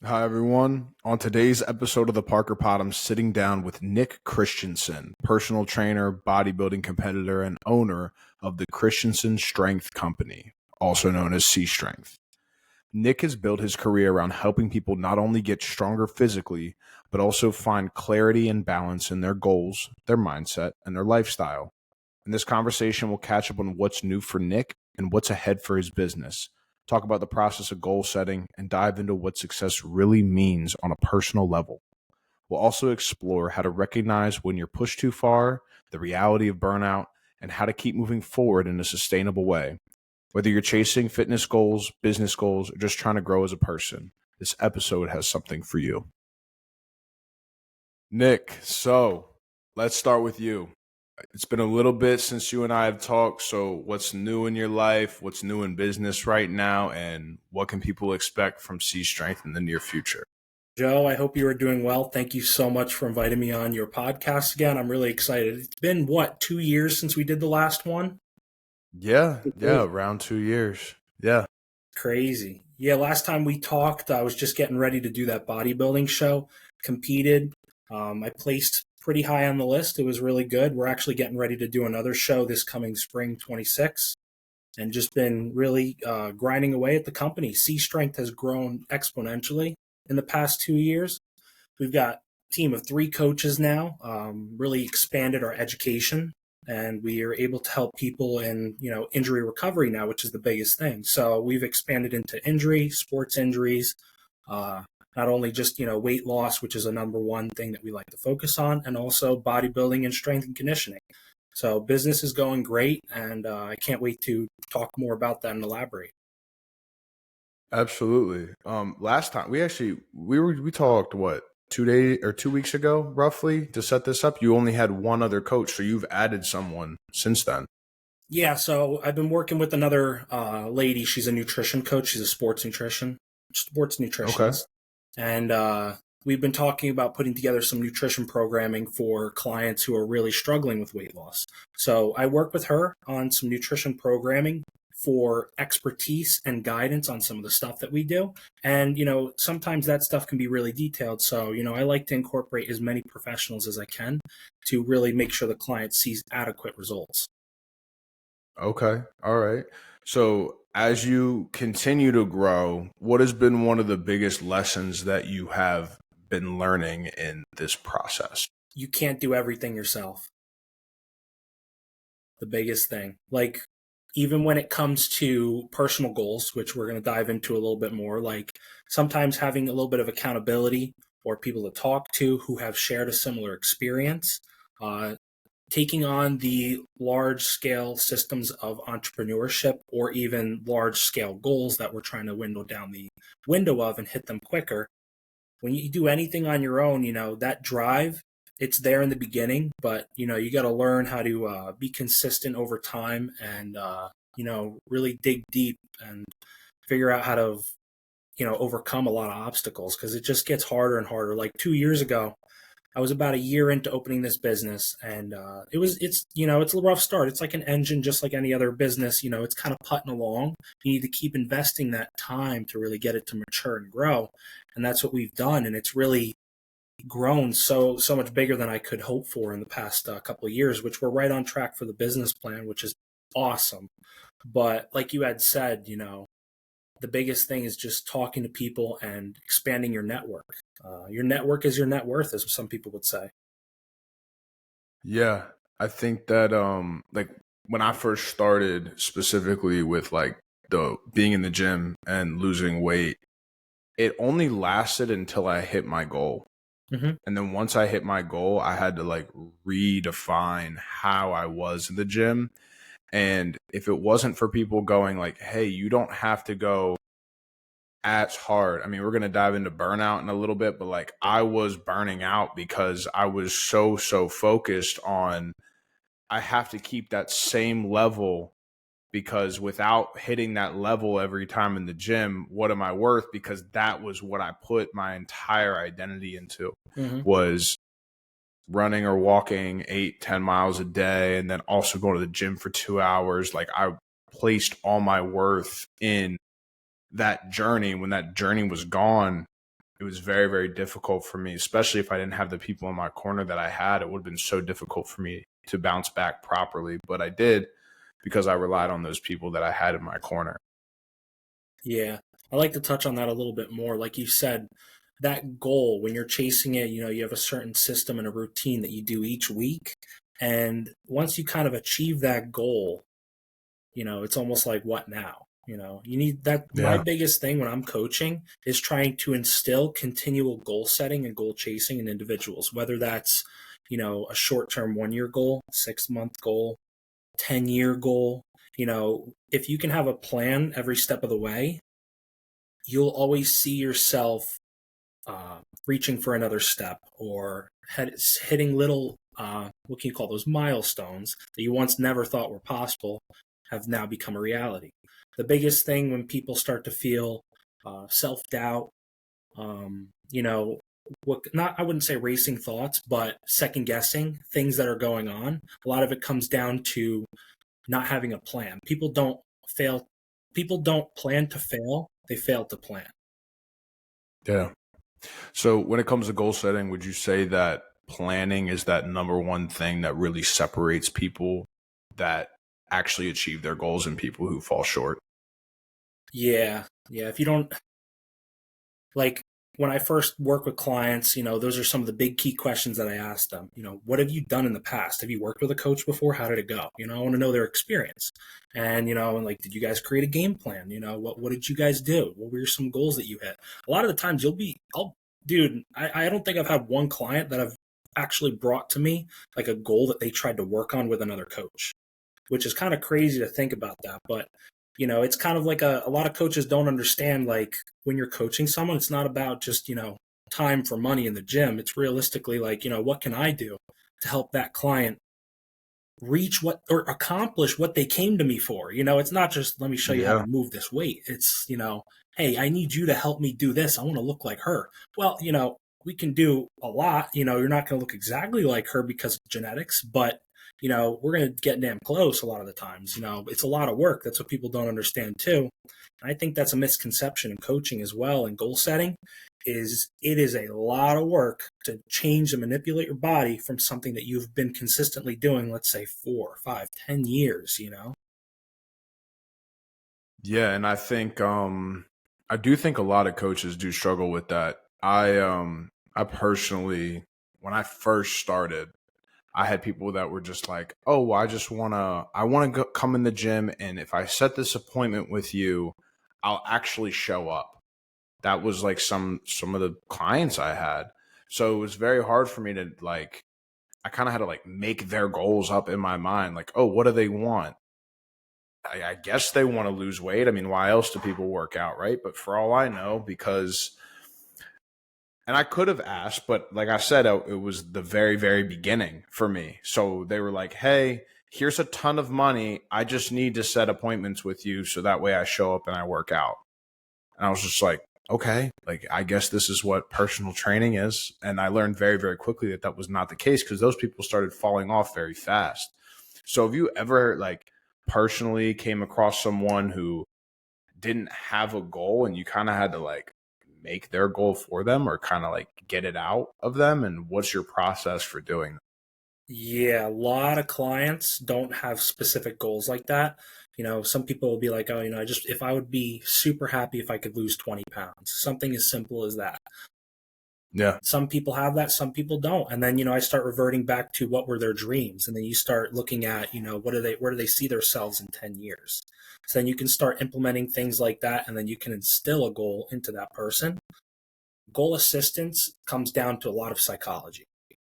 Hi, everyone. On today's episode of the Parker Pod, I'm sitting down with Nick Christensen, personal trainer, bodybuilding competitor, and owner of the Christensen Strength Company, also known as C Strength. Nick has built his career around helping people not only get stronger physically, but also find clarity and balance in their goals, their mindset, and their lifestyle. In this conversation, we'll catch up on what's new for Nick and what's ahead for his business, talk about the process of goal setting, and dive into what success really means on a personal level. We'll also explore how to recognize when you're pushed too far, the reality of burnout, and how to keep moving forward in a sustainable way. Whether you're chasing fitness goals, business goals, or just trying to grow as a person, this episode has something for you. Nick, so let's start with you. It's been a little bit since you and I have talked. So what's new in your life? What's new in business right now? And what can people expect from C Strength in the near future? Joe, I hope you are doing well. Thank you so much for inviting me on your podcast again. I'm really excited. It's been, 2 years since we did the last one? Yeah, around 2 years. Yeah. Crazy. Yeah, last time we talked, I was just getting ready to do that bodybuilding show, competed. I placed pretty high on the list. It was really good. We're actually getting ready to do another show this coming spring 26, and just been really grinding away at the company. C Strength has grown exponentially in the past 2 years. We've got a team of 3 coaches now, really expanded our education, and we are able to help people in, injury recovery now, which is the biggest thing. So we've expanded into injury, sports injuries, not only just, weight loss, which is a number one thing that we like to focus on, and also bodybuilding and strength and conditioning. So business is going great, and I can't wait to talk more about that and elaborate. Absolutely. Last time we talked 2 weeks ago, roughly, to set this up. You only had one other coach, so you've added someone since then. Yeah, so I've been working with another lady. She's a nutrition coach. She's a sports nutritionist. Okay. And we've been talking about putting together some nutrition programming for clients who are really struggling with weight loss. So I work with her on some nutrition programming for expertise and guidance on some of the stuff that we do. And, sometimes that stuff can be really detailed. So, I like to incorporate as many professionals as I can to really make sure the client sees adequate results. Okay. All right. So as you continue to grow, what has been one of the biggest lessons that you have been learning in this process? You can't do everything yourself. The biggest thing. Like, even when it comes to personal goals, which we're going to dive into a little bit more, like sometimes having a little bit of accountability or people to talk to who have shared a similar experience, taking on the large scale systems of entrepreneurship or even large scale goals that we're trying to window down the window of and hit them quicker. When you do anything on your own, that drive, it's there in the beginning, but you got to learn how to be consistent over time and really dig deep and figure out how to overcome a lot of obstacles, because it just gets harder and harder. Like 2 years ago, I was about a year into opening this business, and it's a rough start. It's like an engine, just like any other business. It's kind of putting along. You need to keep investing that time to really get it to mature and grow, and that's what we've done. And it's really grown so much bigger than I could hope for in the past couple of years, which we're right on track for the business plan, which is awesome. But like you had said, the biggest thing is just talking to people and expanding your network. Your network is your net worth, as some people would say. Yeah, I think that like when I first started specifically with like the being in the gym and losing weight, it only lasted until I hit my goal. Mm-hmm. And then once I hit my goal, I had to like redefine how I was in the gym. And if it wasn't for people going like, hey, you don't have to go as hard. I mean, we're going to dive into burnout in a little bit, but like I was burning out because I was so focused on I have to keep that same level, because without hitting that level every time in the gym, what am I worth? Because that was what I put my entire identity into, Mm-hmm. was running or walking 8-10 miles a day, and then also going to the gym for 2 hours. Like I placed all my worth in that journey. When that journey was gone, it was very, very difficult for me, especially if I didn't have the people in my corner that I had. It would have been so difficult for me to bounce back properly. But I did because I relied on those people that I had in my corner. Yeah. I like to touch on that a little bit more. Like you said, that goal, when you're chasing it, you have a certain system and a routine that you do each week. And once you kind of achieve that goal, it's almost like, what now? You need that. My Yeah. biggest thing when I'm coaching is trying to instill continual goal setting and goal chasing in individuals, whether that's, a short term 1 year goal, 6 month goal, 10-year goal. If you can have a plan every step of the way, you'll always see yourself reaching for another step or hitting little, what can you call those milestones that you once never thought were possible have now become a reality. The biggest thing when people start to feel self-doubt, I wouldn't say racing thoughts, but second guessing things that are going on. A lot of it comes down to not having a plan. People don't fail. People don't plan to fail. They fail to plan. Yeah. So when it comes to goal setting, would you say that planning is that number one thing that really separates people that actually achieve their goals and people who fall short? Yeah. Yeah. If you don't, like, when I first work with clients, those are some of the big key questions that I ask them. What have you done in the past? Have you worked with a coach before? How did it go? I want to know their experience. And, and like, did you guys create a game plan? What did you guys do? What were some goals that you hit? A lot of the times I don't think I've had one client that I've actually brought to me like a goal that they tried to work on with another coach, which is kind of crazy to think about that. But it's kind of like a lot of coaches don't understand, like, when you're coaching someone, it's not about just, time for money in the gym. It's realistically like, what can I do to help that client reach what or accomplish what they came to me for? It's not just, let me show you how Yeah. to move this weight. It's, hey, I need you to help me do this. I want to look like her. Well, we can do a lot. You're not going to look exactly like her because of genetics, but we're going to get damn close a lot of the times. It's a lot of work. That's what people don't understand too. And I think that's a misconception in coaching as well, and goal setting is it is a lot of work to change and manipulate your body from something that you've been consistently doing, let's say 4, 5, 10 years. Yeah, and I do think a lot of coaches do struggle with that. I personally, when I first started, I had people that were just like, "Oh, well, I want to come in the gym, and if I set this appointment with you, I'll actually show up." That was like some of the clients I had. So it was very hard for me to like. I kind of had to like make their goals up in my mind. Like, oh, what do they want? I guess they want to lose weight. I mean, why else do people work out, right? But for all I know, because, and I could have asked, but like I said, it was the very, very beginning for me. So they were like, hey, here's a ton of money. I just need to set appointments with you so that way I show up and I work out. And I was just like, okay, like I guess this is what personal training is. And I learned very, very quickly that that was not the case because those people started falling off very fast. So have you ever like personally came across someone who didn't have a goal and you kind of had to like make their goal for them or kind of like get it out of them? And what's your process for doing that? Yeah, a lot of clients don't have specific goals like that. Some people will be like, oh, if I would be super happy if I could lose 20 pounds, something as simple as that. Yeah. Some people have that, some people don't. And then, I start reverting back to what were their dreams. And then you start looking at, where do they see themselves in 10 years? So then you can start implementing things like that. And then you can instill a goal into that person. Goal assistance comes down to a lot of psychology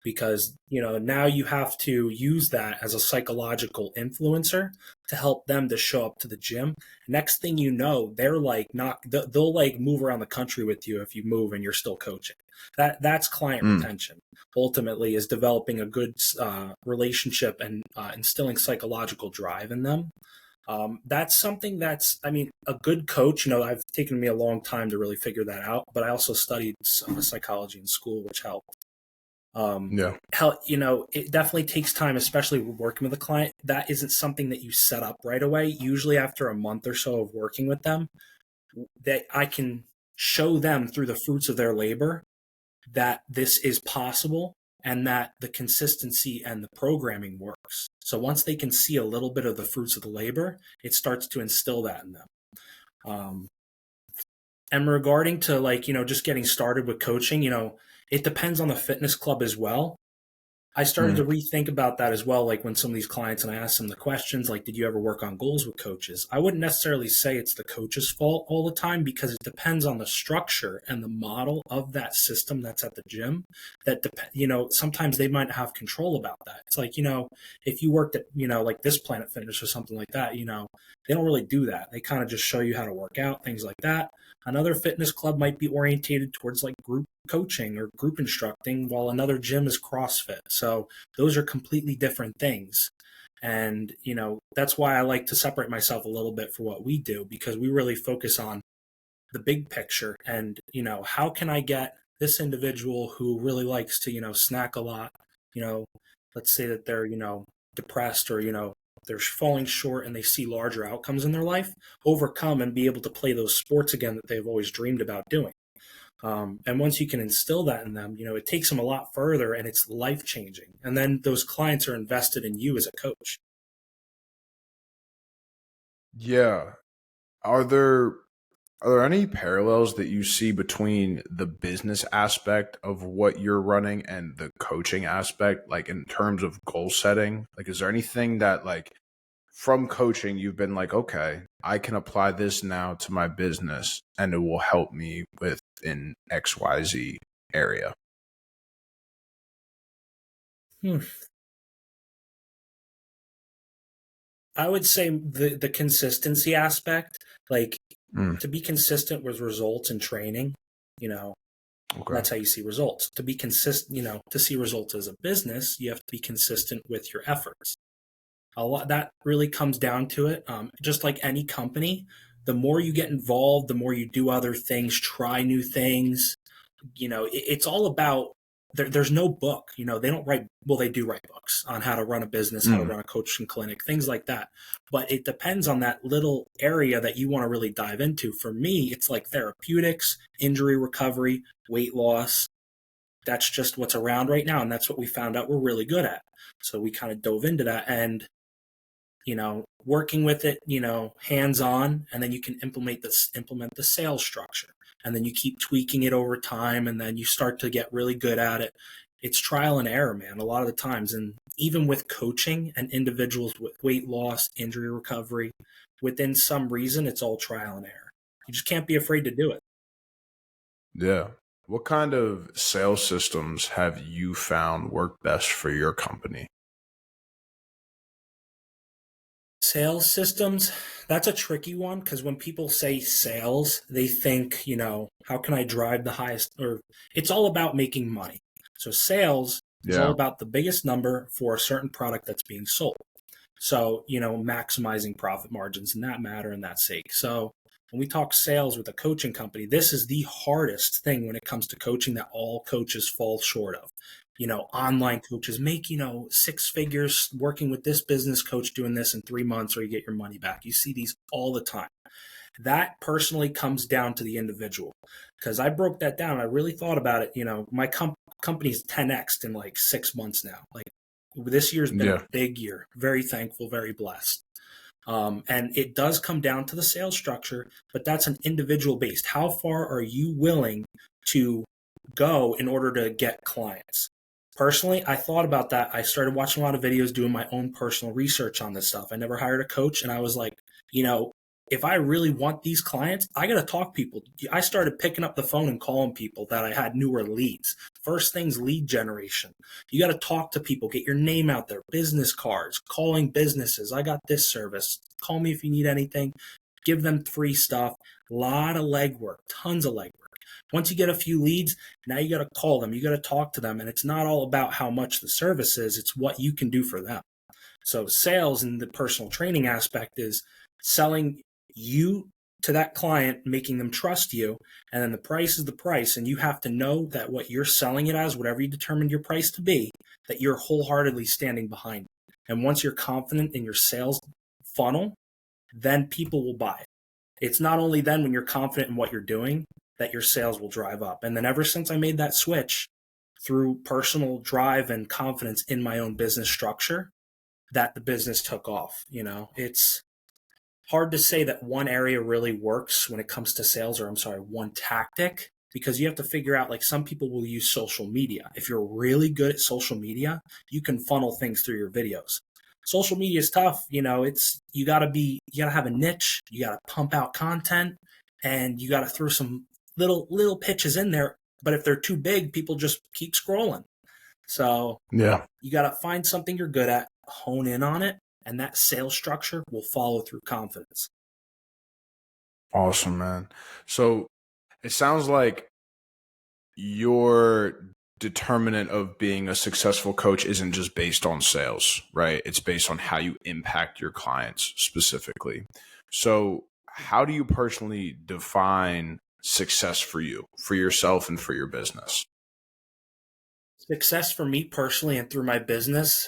because now you have to use that as a psychological influencer to help them to show up to the gym. Next thing you know, they're like not they'll like move around the country with you if you move and you're still coaching. That's client Mm. retention. Ultimately is developing a good relationship and instilling psychological drive in them. That's something a good coach, I've taken me a long time to really figure that out, but I also studied psychology in school, which helped. Yeah. It definitely takes time, especially working with a client. That isn't something that you set up right away. Usually after a month or so of working with them, that I can show them through the fruits of their labor that this is possible and that the consistency and the programming works. So once they can see a little bit of the fruits of the labor, it starts to instill that in them. And regarding to like, just getting started with coaching, it depends on the fitness club as well. I started to rethink about that as well. Like when some of these clients, and I asked them the questions, like, did you ever work on goals with coaches? I wouldn't necessarily say it's the coach's fault all the time, because it depends on the structure and the model of that system that's at the gym. That, sometimes they might have control about that. It's like, if you worked at, like this Planet Fitness or something like that, they don't really do that. They kind of just show you how to work out, things like that. Another fitness club might be orientated towards like group coaching or group instructing, while another gym is CrossFit. So those are completely different things. And, that's why I like to separate myself a little bit for what we do, because we really focus on the big picture and, how can I get this individual who really likes to, snack a lot, let's say that they're, depressed or, they're falling short and they see larger outcomes in their life, overcome and be able to play those sports again that they've always dreamed about doing. And once you can instill that in them, it takes them a lot further and it's life changing. And then those clients are invested in you as a coach. Yeah. Are there any parallels that you see between the business aspect of what you're running and the coaching aspect, like in terms of goal setting? Like, is there anything that like from coaching you've been like, okay, I can apply this now to my business and it will help me with in XYZ area? I would say the consistency aspect, like to be consistent with results and training, Okay. that's how you see results. To be consistent, to see results as a business, you have to be consistent with your efforts. A lot that really comes down to it. Just like any company, the more you get involved, the more you do other things, try new things. It's all about. There's no book. They don't write. Well, they do write books on how to run a business, how to run a coaching clinic, things like that. But it depends on that little area that you want to really dive into. For me, it's like therapeutics, injury recovery, weight loss. That's just what's around right now, and that's what we found out we're really good at. So we kind of dove into that, and working with it, hands on, and then you can implement the sales structure, and then you keep tweaking it over time, and then you start to get really good at it. It's trial and error, man, a lot of the times. And even with coaching and individuals with weight loss, injury recovery, within some reason, it's all trial and error. You just can't be afraid to do it. Yeah. What kind of sales systems have you found work best for your company? Sales systems, that's a tricky one, because when people say sales, they think, how can I drive the highest, or it's all about making money. So sales is all Yeah. about the biggest number for a certain product that's being sold. So, maximizing profit margins in that matter and that sake. So when we talk sales with a coaching company, this is the hardest thing when it comes to coaching that all coaches fall short of. Online coaches make, 6 figures working with this business coach doing this in 3 months, or you get your money back. You see these all the time. That personally comes down to the individual, because I broke that down. I really thought about it. My company's 10x in like 6 months now. Like this year's been a big year. Very thankful, very blessed. And it does come down to the sales structure, but that's an individual based. How far are you willing to go in order to get clients? Personally, I thought about that. I started watching a lot of videos, doing my own personal research on this stuff. I never hired a coach, and I was like, if I really want these clients, I got to talk people. I started picking up the phone and calling people that I had newer leads. First thing's lead generation. You got to talk to people, get your name out there, business cards, calling businesses. I got this service. Call me if you need anything. Give them free stuff. A lot of legwork, tons of legwork. Once you get a few leads, now you got to call them. You got to talk to them. And it's not all about how much the service is. It's what you can do for them. So sales and the personal training aspect is selling you to that client, making them trust you, and then the price is the price, and you have to know that what you're selling it as, whatever you determined your price to be, that you're wholeheartedly standing behind it. And once you're confident in your sales funnel, then people will buy it. It's not only then when you're confident in what you're doing, that your sales will drive up. And then ever since I made that switch through personal drive and confidence in my own business structure, that the business took off. It's hard to say that one area really works when it comes to sales, or I'm sorry, one tactic, because you have to figure out, like, some people will use social media. If you're really good at social media, you can funnel things through your videos. Social media is tough. You gotta have a niche, you gotta pump out content, and you gotta throw some little pitches in there. But if they're too big, people just keep scrolling. So Yeah. you gotta find something you're good at, hone in on it, and that sales structure will follow through confidence. Awesome, man. So it sounds like your determinant of being a successful coach isn't just based on sales, right? It's based on how you impact your clients specifically. So how do you personally define success for you, for yourself, and for your business? Success for me personally and through my business,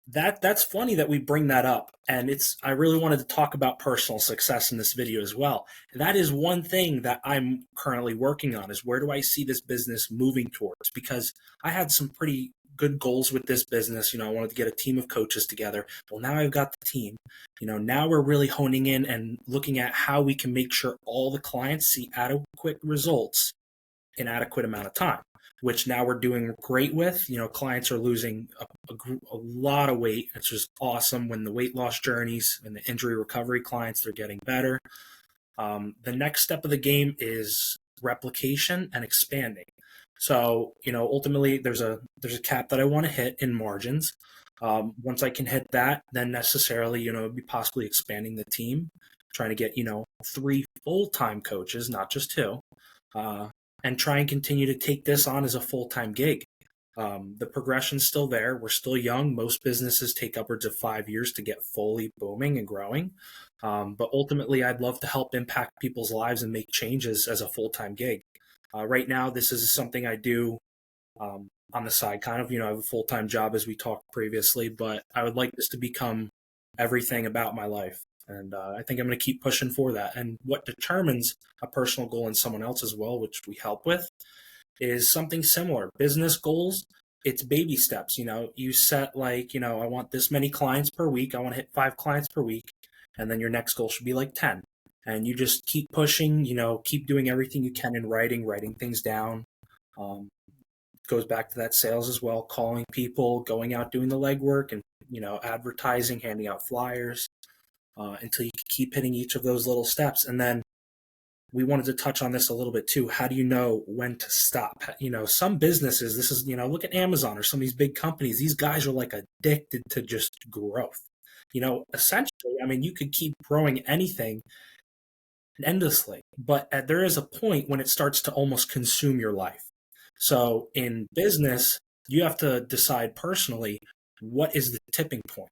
that's funny that we bring that up. And I really wanted to talk about personal success in this video as well. That is one thing that I'm currently working on, is where do I see this business moving towards? Because I had some pretty good goals with this business. I wanted to get a team of coaches together. Well, now I've got the team. Now we're really honing in and looking at how we can make sure all the clients see adequate results in adequate amount of time, which now we're doing great with. Clients are losing a lot of weight. It's just awesome. When the weight loss journeys and the injury recovery clients, they're getting better. The next step of the game is replication and expanding. So, ultimately there's a cap that I want to hit in margins. Once I can hit that, then necessarily, be possibly expanding the team, trying to get, 3 full-time coaches, not just 2. And try and continue to take this on as a full-time gig. The progression's still there. We're still young. Most businesses take upwards of 5 years to get fully booming and growing. But ultimately, I'd love to help impact people's lives and make changes as a full-time gig. Right now, this is something I do on the side, kind of. I have a full-time job, as we talked previously, but I would like this to become everything about my life. And I think I'm going to keep pushing for that. And what determines a personal goal in someone else as well, which we help with, is something similar. Business goals, it's baby steps. You set, like, I want this many clients per week. I want to hit 5 clients per week. And then your next goal should be like 10. And you just keep pushing, keep doing everything you can in writing things down. Goes back to that sales as well, calling people, going out, doing the legwork, and, advertising, handing out flyers. Until you keep hitting each of those little steps. And then we wanted to touch on this a little bit too. How do you know when to stop? Some businesses, this is, look at Amazon or some of these big companies. These guys are like addicted to just growth. Essentially, you could keep growing anything endlessly, but there is a point when it starts to almost consume your life. So in business, you have to decide personally, what is the tipping point?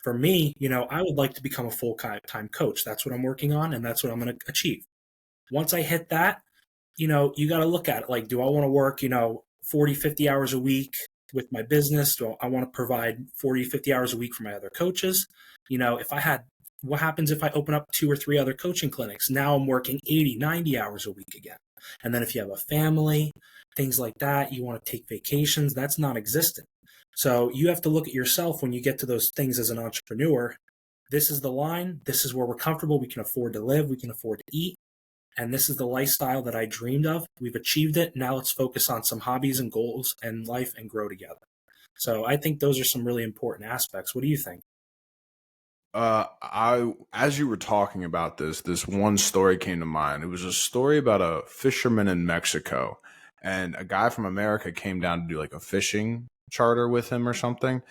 For me, I would like to become a full-time coach. That's what I'm working on, and that's what I'm going to achieve. Once I hit that, you got to look at it. Like, do I want to work, 40, 50 hours a week with my business? Do I want to provide 40, 50 hours a week for my other coaches? What happens if I open up 2 or 3 other coaching clinics? Now I'm working 80, 90 hours a week again. And then if you have a family, things like that, you want to take vacations, that's non-existent. So you have to look at yourself when you get to those things as an entrepreneur. This is the line. This is where we're comfortable. We can afford to live. We can afford to eat. And this is the lifestyle that I dreamed of. We've achieved it. Now let's focus on some hobbies and goals in life and grow together. So I think those are some really important aspects. What do you think? As you were talking about this one story came to mind. It was a story about a fisherman in Mexico, and a guy from America came down to do like a fishing charter with him or something.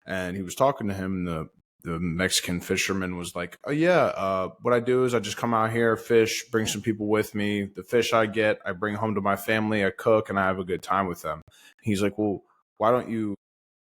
And he was talking to him, and the Mexican fisherman was like, "Oh yeah, what I do is I just come out here, fish, bring some people with me. The fish I get, I bring home to my family, I cook, and I have a good time with them." He's like, "Well, why don't you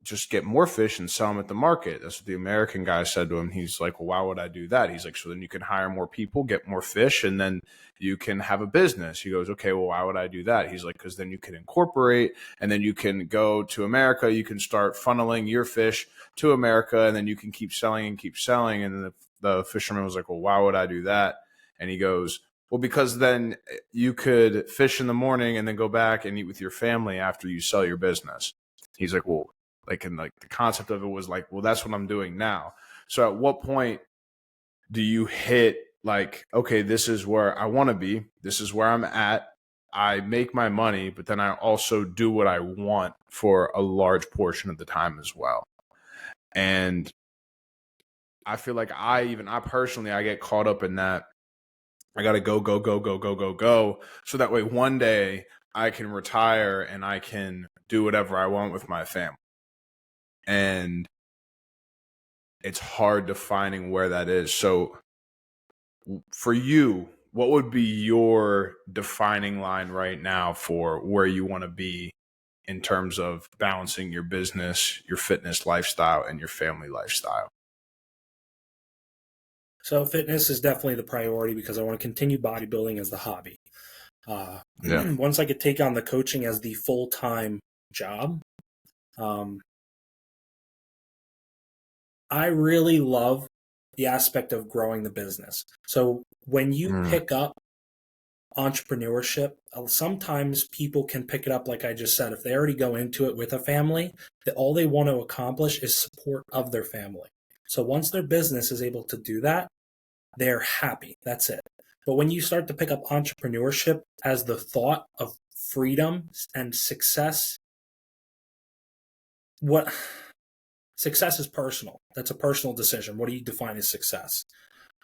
just get more fish and sell them at the market?" That's what the American guy said to him. He's like, "Well, why would I do that?" He's like, "So then you can hire more people, get more fish, and then you can have a business." He goes, "Okay, well, why would I do that?" He's like, "Because then you can incorporate, and then you can go to America, you can start funneling your fish to America, and then you can keep selling and keep selling." And then the fisherman was like, "Well, why would I do that?" And he goes, Well, because then you could fish in the morning and then go back and eat with your family after you sell your business. He's like, well, like, and like the concept of it was like, well, that's what I'm doing now. So at what point do you hit like, okay, this is where I want to be. This is where I'm at. I make my money, but then I also do what I want for a large portion of the time as well. And I feel like I personally, I get caught up in that. I got to go, go, go, go, go, go, go. So that way one day I can retire and I can do whatever I want with my family. And it's hard defining where that is. So for you, what would be your defining line right now for where you want to be in terms of balancing your business, your fitness lifestyle, and your family lifestyle? So fitness is definitely the priority because I want to continue bodybuilding as the hobby. Once I could take on the coaching as the full-time job, I really love the aspect of growing the business. So when you pick up entrepreneurship, sometimes people can pick it up, like I just said, if they already go into it with a family, that all they want to accomplish is support of their family. So once their business is able to do that, they're happy. That's it. But when you start to pick up entrepreneurship as the thought of freedom and success, what success is personal. That's a personal decision. What do you define as success?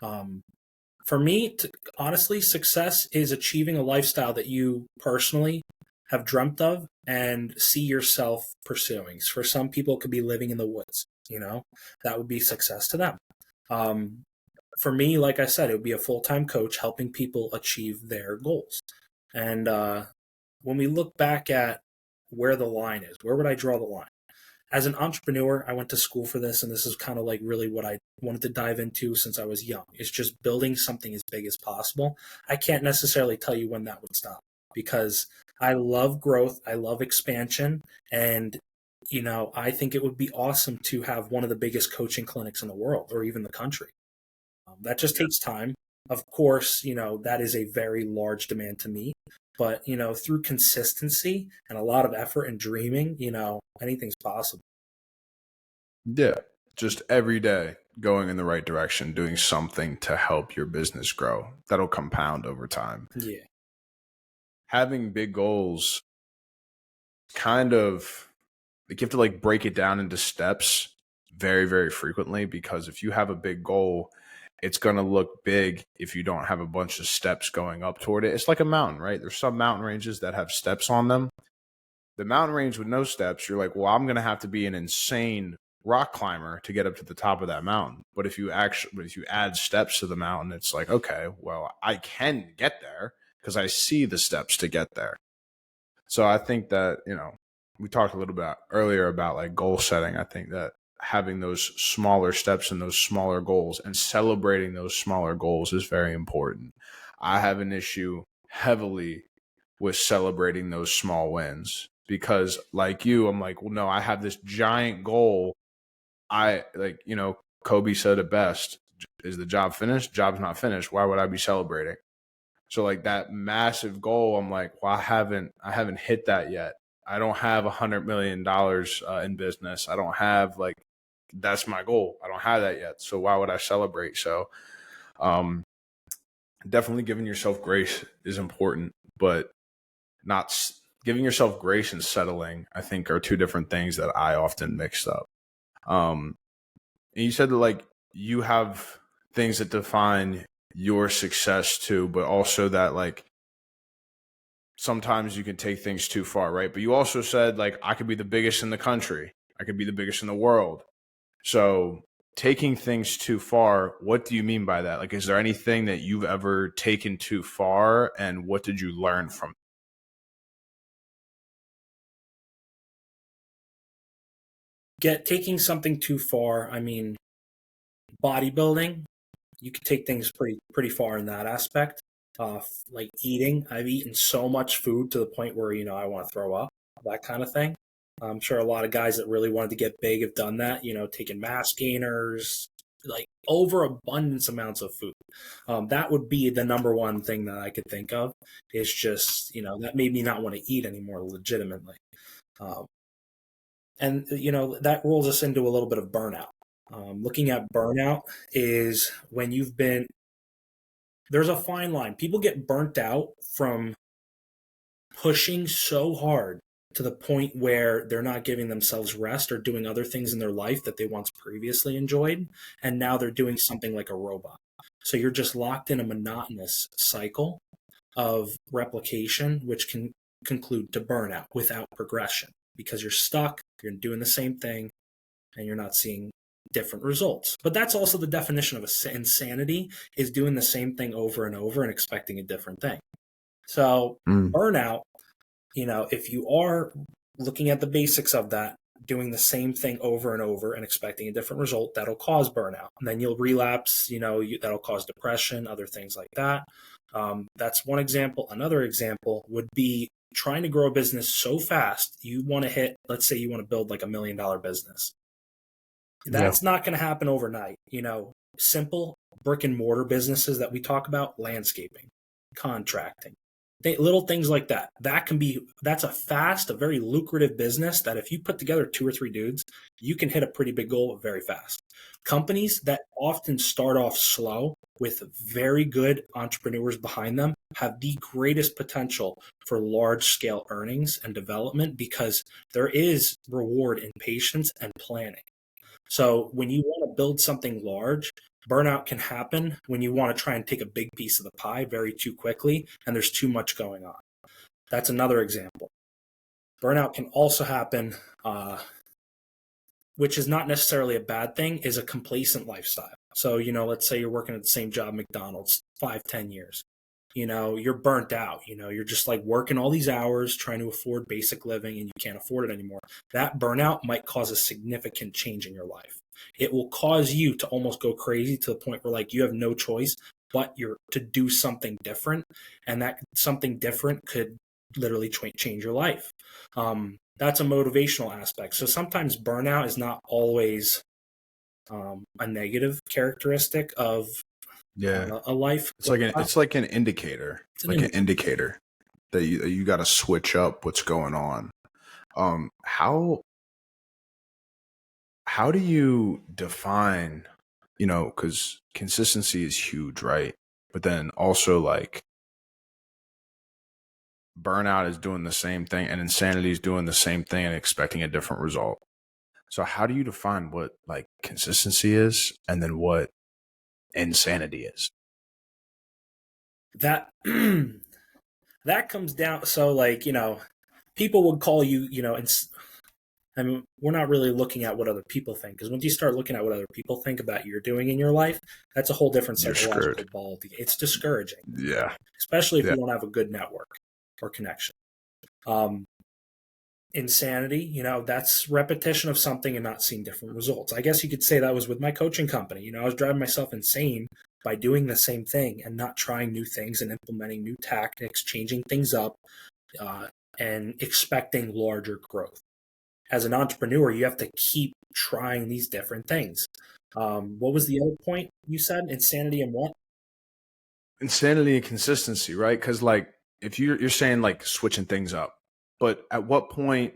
For me, honestly, success is achieving a lifestyle that you personally have dreamt of and see yourself pursuing. For some people, it could be living in the woods. That would be success to them. For me, like I said, it would be a full-time coach helping people achieve their goals. And when we look back at where the line is, where would I draw the line? As an entrepreneur, I went to school for this, and this is kind of like really what I wanted to dive into since I was young. It's just building something as big as possible. I can't necessarily tell you when that would stop because I love growth. I love expansion. And, I think it would be awesome to have one of the biggest coaching clinics in the world or even the country. That just takes time. Of course, that is a very large demand to me. But, through consistency and a lot of effort and dreaming, anything's possible. Yeah. Just every day going in the right direction, doing something to help your business grow. That'll compound over time. Yeah. Having big goals kind of, like, you have to like break it down into steps very, very frequently, because if you have a big goal, it's going to look big if you don't have a bunch of steps going up toward it. It's like a mountain, right? There's some mountain ranges that have steps on them. The mountain range with no steps, you're like, well, I'm going to have to be an insane rock climber to get up to the top of that mountain. But if you add steps to the mountain, it's like, okay, well, I can get there because I see the steps to get there. So I think that, we talked a little bit earlier about like goal setting. I think that having those smaller steps and those smaller goals and celebrating those smaller goals is very important. I have an issue heavily with celebrating those small wins because, like you, I'm like, well, no, I have this giant goal. Kobe said it best: is the job finished? Job's not finished. Why would I be celebrating? So like that massive goal, I'm like, well, I haven't hit that yet. I don't have $100 million in business. I don't have that's my goal. I don't have that yet. So why would I celebrate? So definitely giving yourself grace is important, but not giving yourself grace and settling, I think, are two different things that I often mix up. And you said that you have things that define your success too, but also that sometimes you can take things too far, right? But you also said I could be the biggest in the country. I could be the biggest in the world. So taking things too far, what do you mean by that? Is there anything that you've ever taken too far, and what did you learn from it? Taking something too far, I mean, bodybuilding, you could take things pretty far in that aspect. Like eating, I've eaten so much food to the point where, I want to throw up, that kind of thing. I'm sure a lot of guys that really wanted to get big have done that, taking mass gainers, like overabundance amounts of food. That would be the number one thing that I could think of, is just, that made me not want to eat anymore legitimately. Um, and, that rolls us into a little bit of burnout. Looking at burnout is when there's a fine line. People get burnt out from pushing so hard to the point where they're not giving themselves rest or doing other things in their life that they once previously enjoyed. And now they're doing something like a robot. So you're just locked in a monotonous cycle of replication, which can conclude to burnout without progression, because you're stuck, you're doing the same thing, and you're not seeing different results. But that's also the definition of insanity, is doing the same thing over and over and expecting a different thing. So burnout, if you are looking at the basics of that, doing the same thing over and over and expecting a different result, that'll cause burnout. And then you'll relapse, that'll cause depression, other things like that. That's one example. Another example would be trying to grow a business so fast. You want to hit, let's say you want to build like $1 million business. That's not going to happen overnight. Simple brick and mortar businesses that we talk about, landscaping, contracting, little things like that. That's a very lucrative business that if you put together 2 or 3 dudes, you can hit a pretty big goal very fast. Companies that often start off slow with very good entrepreneurs behind them have the greatest potential for large scale earnings and development, because there is reward in patience and planning. So when you want to build something large, burnout can happen when you want to try and take a big piece of the pie very too quickly and there's too much going on. That's another example. Burnout can also happen, which is not necessarily a bad thing, is a complacent lifestyle. So, let's say you're working at the same job, McDonald's, 5-10 years. You're burnt out. You're just like working all these hours trying to afford basic living and you can't afford it anymore. That burnout might cause a significant change in your life. It will cause you to almost go crazy to the point where like you have no choice but to do something different. And that something different could literally change your life. That's a motivational aspect. So sometimes burnout is not always a negative characteristic of a life. It's like an indicator. It's like an indicator that you got to switch up what's going on. How do you define, because consistency is huge, right? But then also like burnout is doing the same thing and insanity is doing the same thing and expecting a different result. So how do you define what like consistency is and then what insanity is? That that comes down. So like, people would call you, we're not really looking at what other people think, because once you start looking at what other people think about you're doing in your life, that's a whole different psychological ball. It's discouraging. Yeah. Especially if you don't have a good network or connection. Insanity, that's repetition of something and not seeing different results. I guess you could say that was with my coaching company. I was driving myself insane by doing the same thing and not trying new things and implementing new tactics, changing things up, and expecting larger growth. As an entrepreneur, you have to keep trying these different things. What was the other point you said? Insanity and what? Insanity and consistency, right? Because like if you're saying like switching things up, but at what point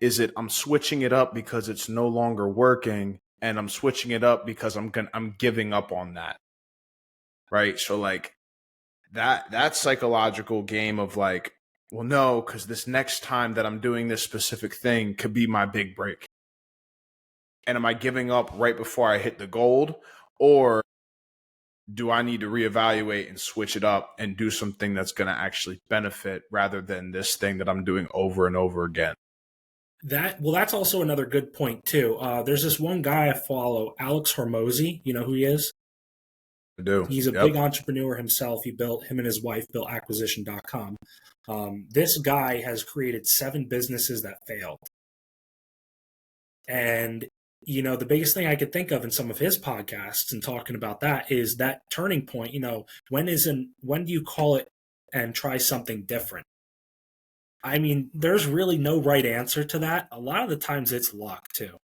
is it I'm switching it up because it's no longer working, and I'm switching it up because I'm giving up on that, right? So like that psychological game of like, well, no, because this next time that I'm doing this specific thing could be my big break. And am I giving up right before I hit the gold, or do I need to reevaluate and switch it up and do something that's going to actually benefit rather than this thing that I'm doing over and over again? That's also another good point too. There's this one guy I follow, Alex Hormozy. You know who he is? I do. He's a big entrepreneur himself. Him and his wife built acquisition.com. This guy has created 7 businesses that failed. And, the biggest thing I could think of in some of his podcasts and talking about that is that turning point. When do you call it and try something different? I mean, there's really no right answer to that. A lot of the times it's luck too.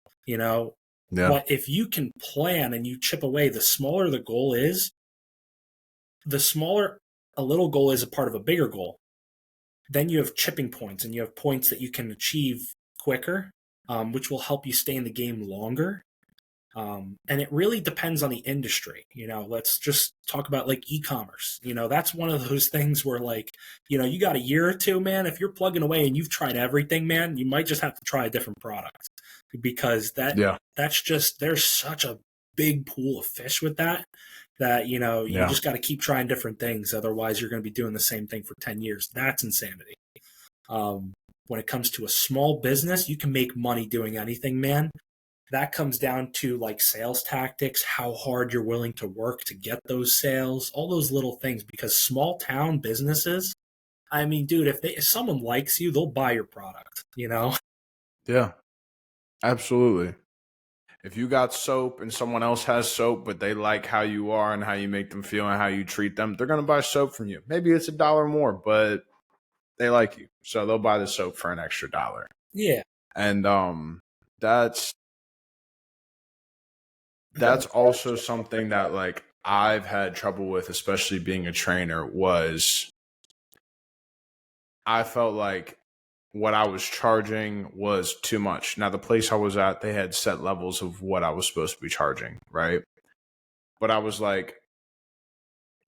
Yeah. But if you can plan and you chip away, the smaller the goal is, the smaller a little goal is a part of a bigger goal. Then you have chipping points, and you have points that you can achieve quicker, which will help you stay in the game longer. And it really depends on the industry. Let's just talk about like e-commerce. That's one of those things where like, you got a year or two, man. If you're plugging away and you've tried everything, man, you might just have to try a different product, because Yeah. that's just, there's such a big pool of fish with that you Yeah. just got to keep trying different things. Otherwise, you're going to be doing the same thing for 10 years. That's insanity. When it comes to a small business, you can make money doing anything, man. That comes down to like sales tactics, how hard you're willing to work to get those sales, all those little things. Because small town businesses, I mean, dude, if someone likes you, they'll buy your product, Yeah. Absolutely. If you got soap and someone else has soap, but they like how you are and how you make them feel and how you treat them, they're going to buy soap from you. Maybe it's $1 more, but they like you. So they'll buy the soap for an extra $1. Yeah. And that's also something that like I've had trouble with, especially being a trainer, was I felt like what I was charging was too much. Now, the place I was at, they had set levels of what I was supposed to be charging, right? But I was like,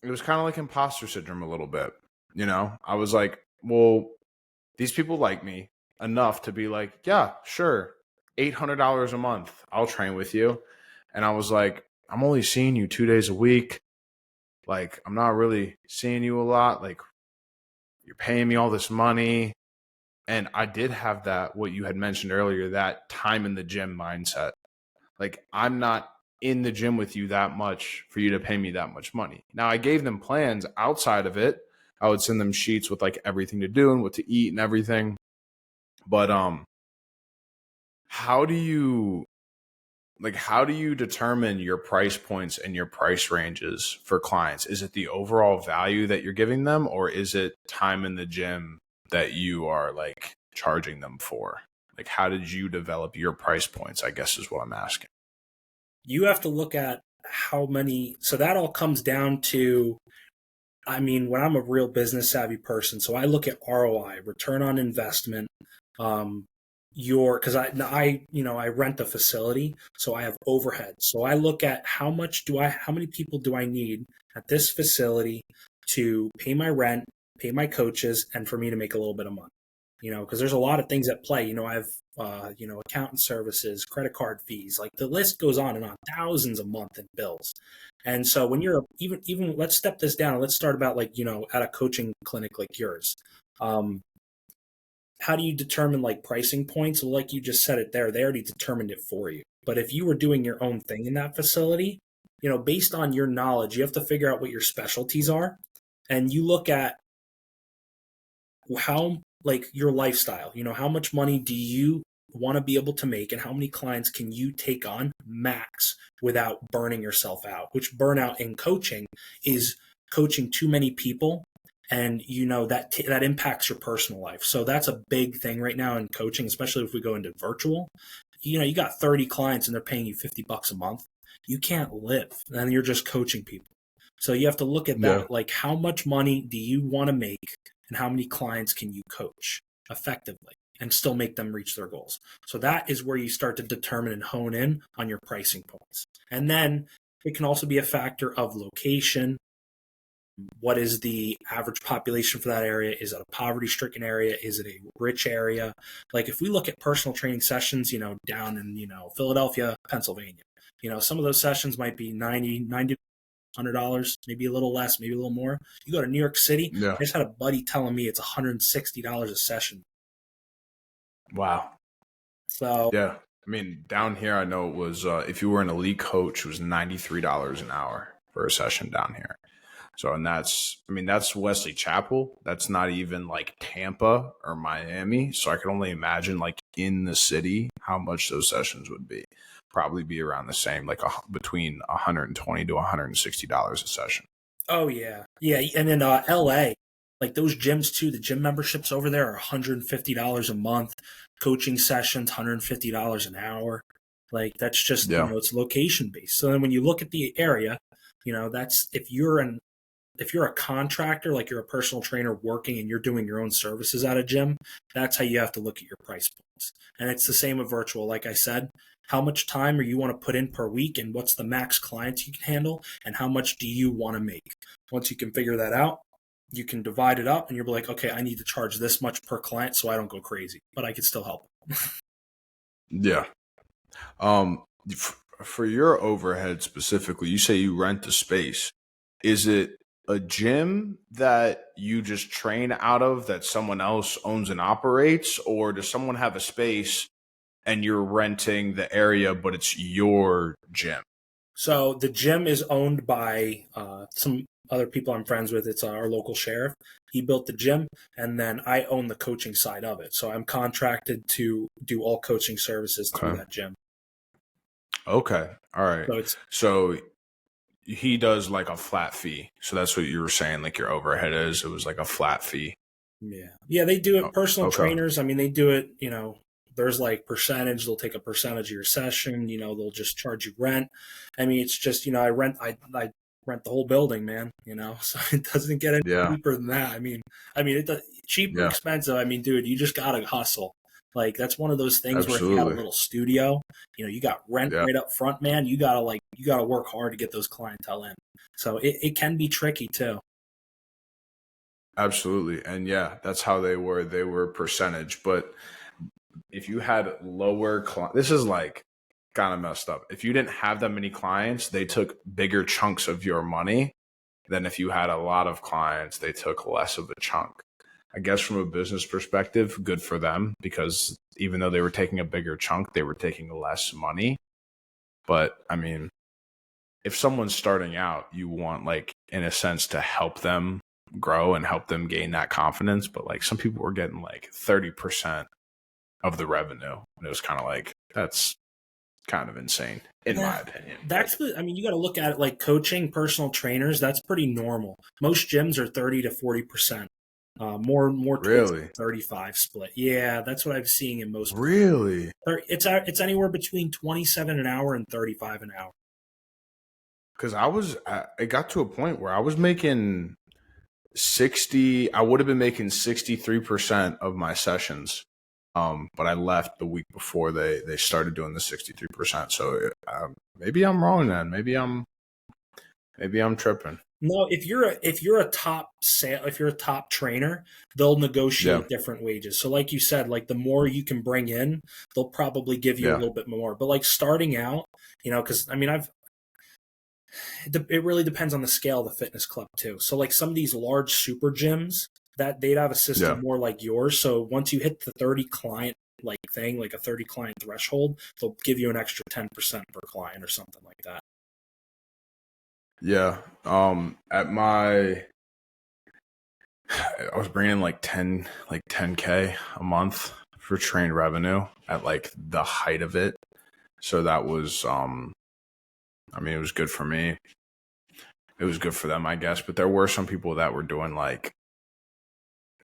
it was kind of like imposter syndrome a little bit. I was like, well, these people like me enough to be like, yeah, sure, $800 a month, I'll train with you. And I was like, I'm only seeing you 2 days a week. Like, I'm not really seeing you a lot. Like, you're paying me all this money. And I did have that, what you had mentioned earlier, that time in the gym mindset. Like, I'm not in the gym with you that much for you to pay me that much money. Now, I gave them plans outside of it. I would send them sheets with like everything to do and what to eat and everything. But how do you determine your price points and your price ranges for clients? Is it the overall value that you're giving them, or is it time in the gym that you are like charging them for? Like, how did you develop your price points, I guess is what I'm asking. You have to look at how many, so that all comes down to, I mean, when I'm a real business savvy person, so I look at ROI, return on investment, because I rent a facility, so I have overhead. So I look at how many people do I need at this facility to pay my rent, pay my coaches, and for me to make a little bit of money. Because there's a lot of things at play. I have, accountant services, credit card fees, like the list goes on and on, thousands a month in bills. And so when you're even, let's step this down. Let's start about like, at a coaching clinic like yours. How do you determine like pricing points? Well, like you just said it there, they already determined it for you. But if you were doing your own thing in that facility, based on your knowledge, you have to figure out what your specialties are. And you look at how, like, your lifestyle, how much money do you want to be able to make, and how many clients can you take on max without burning yourself out? Which burnout in coaching is coaching too many people, and that impacts your personal life. So that's a big thing right now in coaching, especially if we go into virtual. You got 30 clients and they're paying you $50 a month. You can't live, and you're just coaching people. So you have to look at that, like, how much money do you want to make, and how many clients can you coach effectively and still make them reach their goals? So that is where you start to determine and hone in on your pricing points. And then it can also be a factor of location. What is the average population for that area? Is it a poverty-stricken area? Is it a rich area? Like, if we look at personal training sessions, down in, Philadelphia, Pennsylvania, some of those sessions might be $90, $100, maybe a little less, maybe a little more. You go to New York City, I just had a buddy telling me it's $160 a session. Wow. So yeah, I mean, down here, I know it was, if you were an elite coach, it was $93 an hour for a session down here. So, and that's Wesley Chapel. That's not even like Tampa or Miami. So I can only imagine like in the city, how much those sessions would be. Probably be around the same, like between $120 to $160 a session. Oh yeah. Yeah. And in LA, like those gyms too, the gym memberships over there are $150 a month. Coaching sessions, $150 an hour. Like that's just, Yeah. it's location based. So then when you look at the area, that's if you're a contractor, like you're a personal trainer working and you're doing your own services at a gym, that's how you have to look at your price points. And it's the same with virtual. Like I said, how much time or you want to put in per week and what's the max clients you can handle and how much do you want to make? Once you can figure that out, you can divide it up and you'll be like, okay, I need to charge this much per client so I don't go crazy, but I can still help. Yeah. For your overhead specifically, you say you rent a space. Is it a gym that you just train out of that someone else owns and operates, or does someone have a space and you're renting the area, but it's your gym? So the gym is owned by some other people I'm friends with. It's our local sheriff. He built the gym, and then I own the coaching side of it. So I'm contracted to do all coaching services through Okay. that gym. Okay. All right. So it's So he does like a flat fee. So that's what you were saying, like your overhead is. It was like a flat fee. yeah, they do Oh, it. Personal okay. trainers, I mean, they do it. There's like percentage. They'll take a percentage of your session. They'll just charge you rent. I mean, it's just I rent the whole building, man. So it doesn't get any Yeah. cheaper than that. I mean, cheap or Yeah. expensive. I mean, dude, you just gotta hustle. Like that's one of those things where if you have a Absolutely. little studio, you got rent Yeah. right up front, man. You gotta work hard to get those clientele in. So it can be tricky too. Absolutely. And yeah, that's how they were. They were percentage. But if you had lower this is like kind of messed up. If you didn't have that many clients, they took bigger chunks of your money than if you had a lot of clients, they took less of a chunk. I guess from a business perspective, good for them because even though they were taking a bigger chunk, they were taking less money. But I mean, if someone's starting out, you want like in a sense to help them grow and help them gain that confidence. But like some people were getting like 30% of the revenue. And it was kind of like, that's kind of insane in my Yeah, opinion. you got to look at it like coaching personal trainers. That's pretty normal. Most gyms are 30 to 40%. More towards Really? 35 split. Yeah, that's what I'm seeing in most. Really? It's anywhere between 27 an hour and 35 an hour. Because it got to a point where I was making 60, I would have been making 63% of my sessions. But I left the week before they started doing the 63%. So maybe I'm wrong then. Maybe I'm tripping. No, if you're a top trainer, they'll Yeah. negotiate different wages. So like you said, like the more you can bring in, they'll probably give you a Yeah. little bit more. But like starting out, because I mean it really depends on the scale of the fitness club too. So like some of these large super gyms that they'd have a system Yeah. more like yours. So once you hit the 30 client like thing, like a 30 client threshold, they'll give you an extra 10% per client or something like that. Yeah. I was bringing like 10K a month for trained revenue at like the height of it. So that was, I mean, it was good for me. It was good for them, I guess. But there were some people that were doing like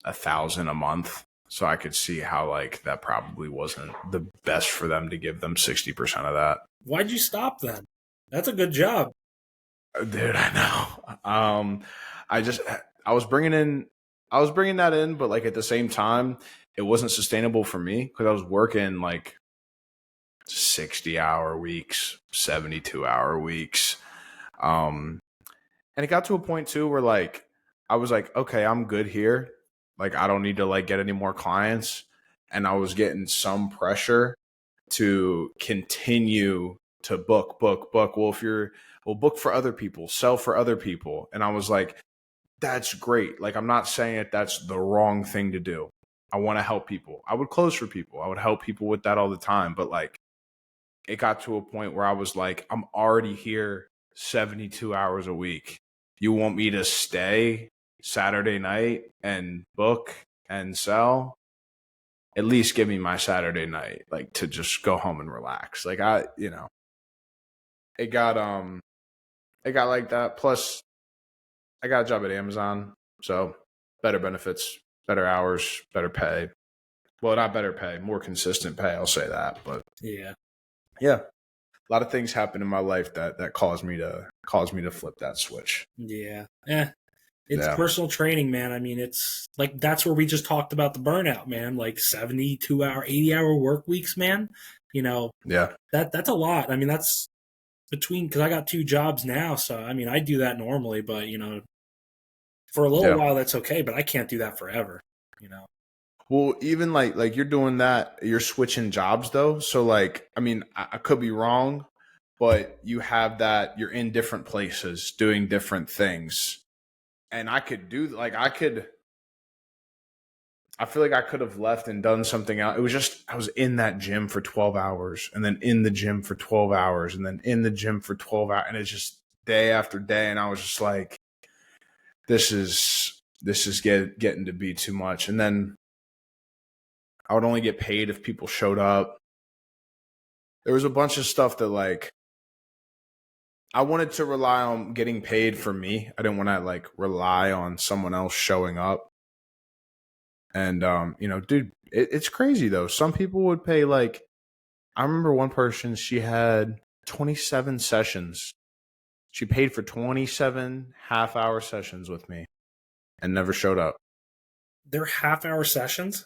1,000 a month. So I could see how like that probably wasn't the best for them to give them 60% of that. Why'd you stop then? That's a good job. Dude, I know. I just I was bringing that in, but like at the same time, it wasn't sustainable for me because I was working like 60-hour weeks, 72-hour weeks. And it got to a point too where like I was like, okay, I'm good here. Like I don't need to like get any more clients. And I was getting some pressure to continue to book. Well, book for other people, sell for other people. And I was like, that's great. Like, I'm not saying that that's the wrong thing to do. I want to help people. I would close for people. I would help people with that all the time. But like, it got to a point where I was like, I'm already here 72 hours a week. You want me to stay Saturday night and book and sell? At least give me my Saturday night, like to just go home and relax. Like it got like that. Plus I got a job at Amazon. So better benefits, better hours, better pay. Well, not better pay, more consistent pay. I'll say that. But Yeah. yeah, a lot of things happen in my life that caused me to flip that switch. Yeah. It's Yeah, personal training, man. I mean, it's like that's where we just talked about the burnout, man. Like 72-hour, 80-hour work weeks, man. You know, yeah, that's a lot. I mean, that's between because I got two jobs now, so I mean, I do that normally, but for a little yeah. while that's okay, but I can't do that forever. You know. Well, even like you're doing that, you're switching jobs though. So like, I mean, I could be wrong, but you have that. You're in different places doing different things, and I could do like I could. I feel like I could have left and done something else. It was just I was in that gym for 12 hours, and then in the gym for 12 hours, and then in the gym for 12 hours, and it's just day after day, and I was just like, this is getting to be too much, and then I would only get paid if people showed up. There was a bunch of stuff that like I wanted to rely on getting paid for me. I didn't want to like rely on someone else showing up. And dude, it's crazy though. Some people would pay like I remember one person, she had 27 sessions. She paid for 27 half-hour sessions with me and never showed up. They're half-hour sessions.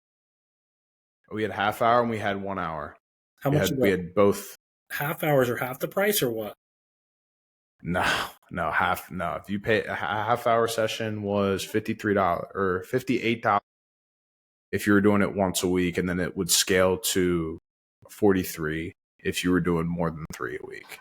We had half hour and we had 1 hour. How We much had of we the had both. half hours are half the price or what? No, no, half. No, if you pay a half-hour session was $53 or $58 if you were doing it once a week, and then it would scale to 43 if you were doing more than 3 a week.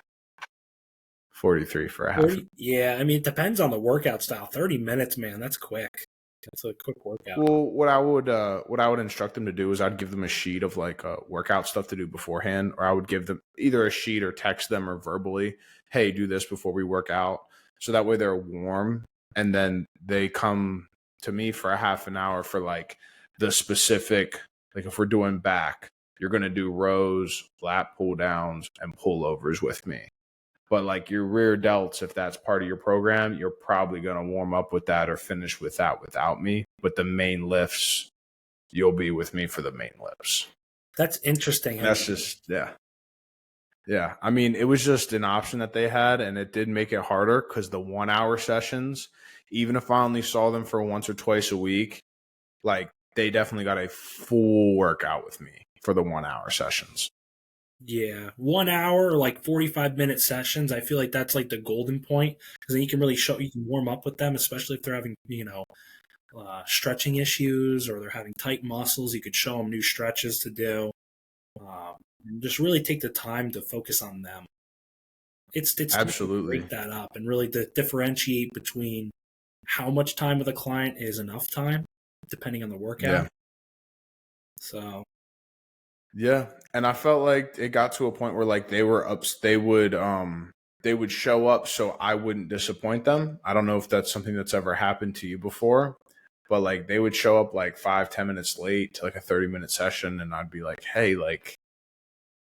43 for a half. 30? Yeah, I mean, it depends on the workout style. 30 minutes, man, that's quick. That's a quick workout. Well, what I would instruct them to do is I'd give them a sheet of like workout stuff to do beforehand, or I would give them either a sheet or text them or verbally, hey, do this before we work out, so that way they're warm, and then they come to me for a half an hour for like the specific, like if we're doing back, you're gonna do rows, lat pull downs, and pullovers with me. But like your rear delts, if that's part of your program, you're probably going to warm up with that or finish with that without me. But the main lifts, you'll be with me for the main lifts. That's interesting. And that's just, yeah. Yeah. I mean, it was just an option that they had, and it did make it harder because the 1 hour sessions, even if I only saw them for once or twice a week, like they definitely got a full workout with me for the 1 hour sessions. Yeah, 1 hour, like 45-minute sessions. I feel like that's like the golden point because then you can really you can warm up with them, especially if they're having, stretching issues or they're having tight muscles. You could show them new stretches to do. And just really take the time to focus on them. It's tough to Absolutely. break that up and really to differentiate between how much time with a client is enough time, depending on the workout. Yeah. So Yeah, and I felt like it got to a point where like they would show up so I wouldn't disappoint them. I don't know if that's something that's ever happened to you before, but like they would show up like 5-10 minutes late to like a 30-minute session, and I'd be like, hey, like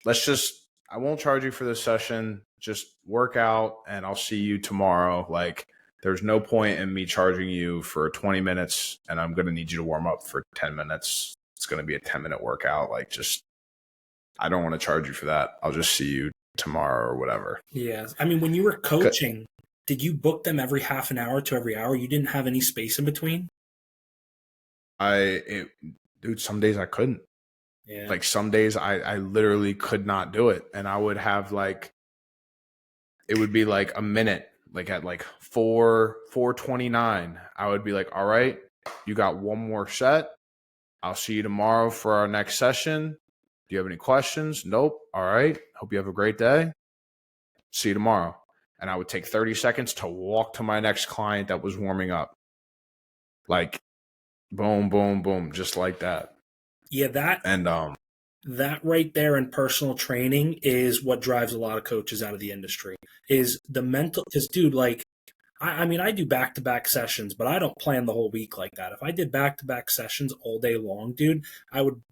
I won't charge you for this session. Just work out and I'll see you tomorrow. Like there's no point in me charging you for 20 minutes and I'm going to need you to warm up for 10 minutes. It's going to be a 10-minute workout. Like just I don't want to charge you for that. I'll just see you tomorrow or whatever. yeah, I mean, when you were coaching, did you book them every half an hour to every hour? You didn't have any space in between? Dude, some days I couldn't. Yeah. Like some days I literally could not do it. And I would have like, it would be like a minute, like at like 4:29, I would be like, all right, you got one more set. I'll see you tomorrow for our next session. Do you have any questions? Nope. All right. Hope you have a great day. See you tomorrow. And I would take 30 seconds to walk to my next client that was warming up. Like boom, boom, boom, just like that. Yeah, And that right there in personal training is what drives a lot of coaches out of the industry is the mental, because dude, like, I mean, I do back-to-back sessions, but I don't plan the whole week like that. If I did back-to-back sessions all day long, dude,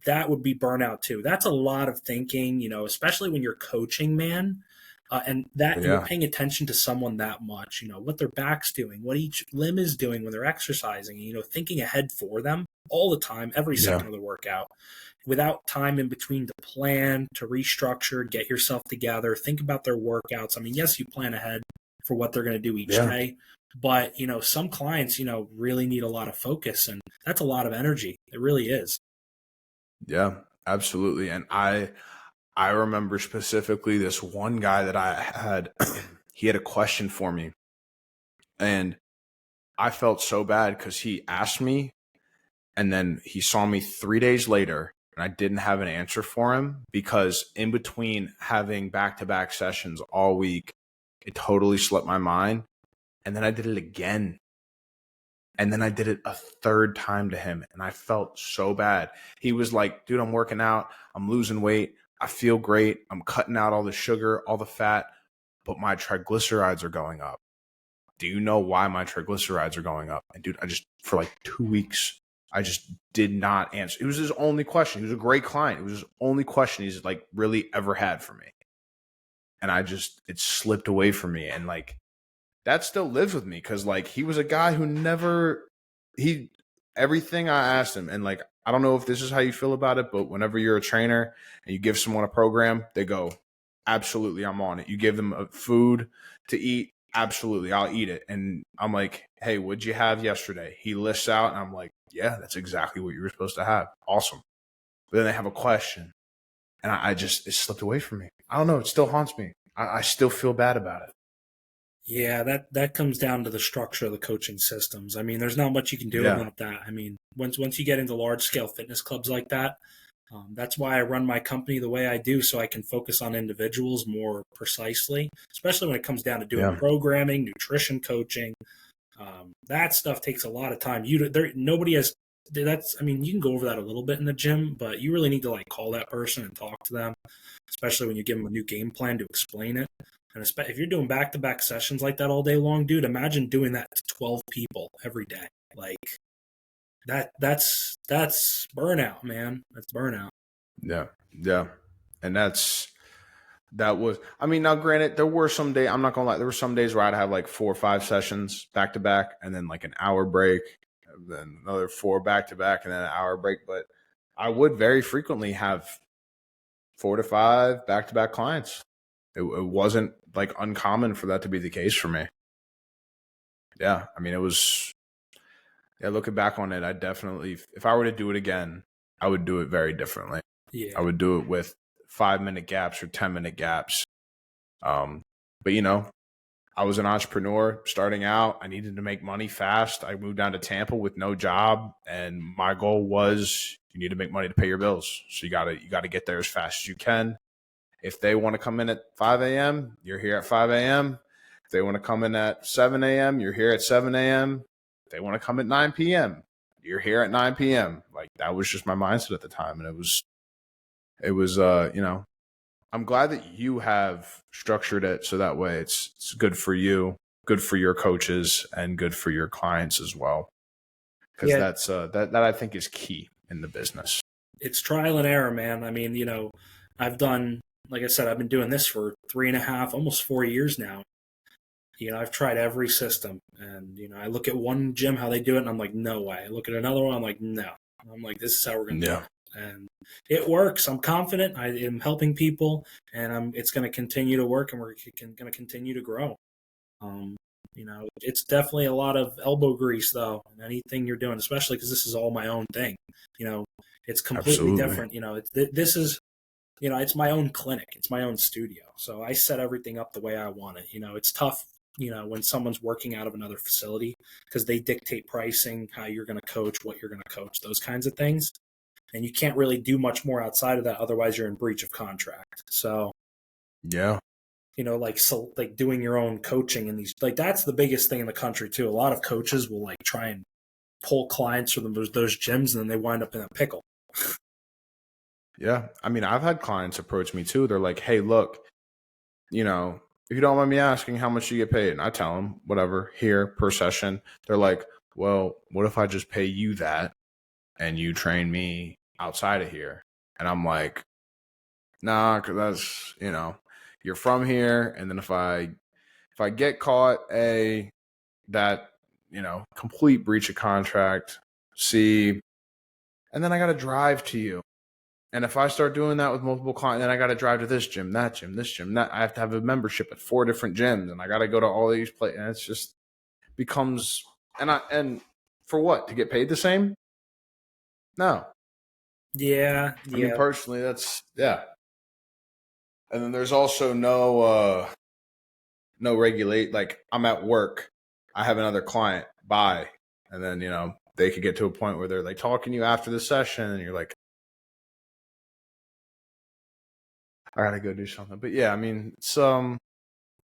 that would be burnout too. That's a lot of thinking, especially when you're coaching, man. And that you're Yeah. paying attention to someone that much, what their back's doing, what each limb is doing when they're exercising, thinking ahead for them all the time, every Yeah. second of the workout, without time in between to plan, to restructure, get yourself together, think about their workouts. I mean, yes, you plan ahead for what they're going to do each Yeah. day, but some clients, really need a lot of focus, and that's a lot of energy. It really is. Yeah. Absolutely. And I remember specifically this one guy that I had, he had a question for me, and I felt so bad because he asked me, and then he saw me 3 days later, and I didn't have an answer for him because in between having back-to-back sessions all week, it totally slipped my mind. And then I did it again. And then I did it a third time to him, and I felt so bad. He was like, dude, I'm working out. I'm losing weight. I feel great. I'm cutting out all the sugar, all the fat, but my triglycerides are going up. Do you know why my triglycerides are going up? And dude, for like 2 weeks, I just did not answer. It was his only question. He was a great client. It was his only question he's like really ever had for me. And it slipped away from me. And like, that still lives with me because like he was a guy who everything I asked him, and like I don't know if this is how you feel about it, but whenever you're a trainer and you give someone a program, they go, absolutely, I'm on it. You give them a food to eat, absolutely, I'll eat it. And I'm like, hey, what'd you have yesterday? He lists out, and I'm like, yeah, that's exactly what you were supposed to have. Awesome. But then they have a question, and it slipped away from me. I don't know. It still haunts me. I still feel bad about it. Yeah, that comes down to the structure of the coaching systems. I mean, there's not much you can do Yeah. about that. I mean, once you get into large scale fitness clubs like that, that's why I run my company the way I do, so I can focus on individuals more precisely, especially when it comes down to doing Yeah. programming, nutrition coaching. That stuff takes a lot of time. Nobody has that's. I mean, you can go over that a little bit in the gym, but you really need to like call that person and talk to them, especially when you give them a new game plan to explain it. And if you're doing back-to-back sessions like that all day long, dude, imagine doing that to 12 people every day. Like that's burnout, man. That's burnout. Yeah. Yeah. And I mean, now granted, there were some days, I'm not gonna lie, there were some days where I'd have like 4 or 5 sessions back to back and then like an hour break, and then another 4 back to back and then an hour break. But I would very frequently have 4 to 5 back to back clients. It wasn't like uncommon for that to be the case for me. Yeah. I mean, looking back on it, I definitely, if I were to do it again, I would do it very differently. Yeah. I would do it with 5 minute gaps or 10 minute gaps. But I was an entrepreneur starting out. I needed to make money fast. I moved down to Tampa with no job, and my goal was you need to make money to pay your bills. So you gotta get there as fast as you can. If they want to come in at 5 a.m., you're here at 5 a.m. If they want to come in at 7 a.m., you're here at 7 a.m. If they want to come at 9 p.m., you're here at 9 p.m. Like that was just my mindset at the time, and it was I'm glad that you have structured it so that way it's good for you, good for your coaches, and good for your clients as well. Because Yeah, that's that I think is key in the business. it's trial and error, man. I mean, I've done, like I said, I've been doing this for 3.5, almost 4 years now. I've tried every system, and I look at one gym how they do it, and I'm like, no way. I look at another one, I'm like, no. I'm like, this is how we're gonna do Yeah. it, and it works. I'm confident. I am helping people, and it's going to continue to work, and we're going to continue to grow. Um, it's definitely a lot of elbow grease though, in anything you're doing, especially because this is all my own thing. It's completely Absolutely. different. This is it's my own clinic, it's my own studio, so I set everything up the way I want it. It's tough when someone's working out of another facility because they dictate pricing, how you're going to coach, what you're going to coach, those kinds of things, and you can't really do much more outside of that, otherwise you're in breach of contract. So Yeah. like doing your own coaching and these, like, that's the biggest thing in the country too. A lot of coaches will like try and pull clients from those gyms, and then they wind up in a pickle. Yeah. I mean, I've had clients approach me too. They're like, hey, look, if you don't mind me asking how much you get paid, and I tell them whatever here per session. They're like, well, what if I just pay you that and you train me outside of here? And I'm like, nah, because that's you're from here. And then if I get caught, that, complete breach of contract, C, and then I got to drive to you. And if I start doing that with multiple clients, then I got to drive to this gym, that gym, this gym, that. I have to have a membership at 4 different gyms, and I got to go to all these places. And it's just becomes, and for what? To get paid the same? No. Yeah. I mean, personally, that's, yeah. And then there's also no regulate. Like, I'm at work, I have another client, bye. And then, they could get to a point where they're like talking to you after the session, and you're like, I gotta go do something. But yeah, I mean, it's a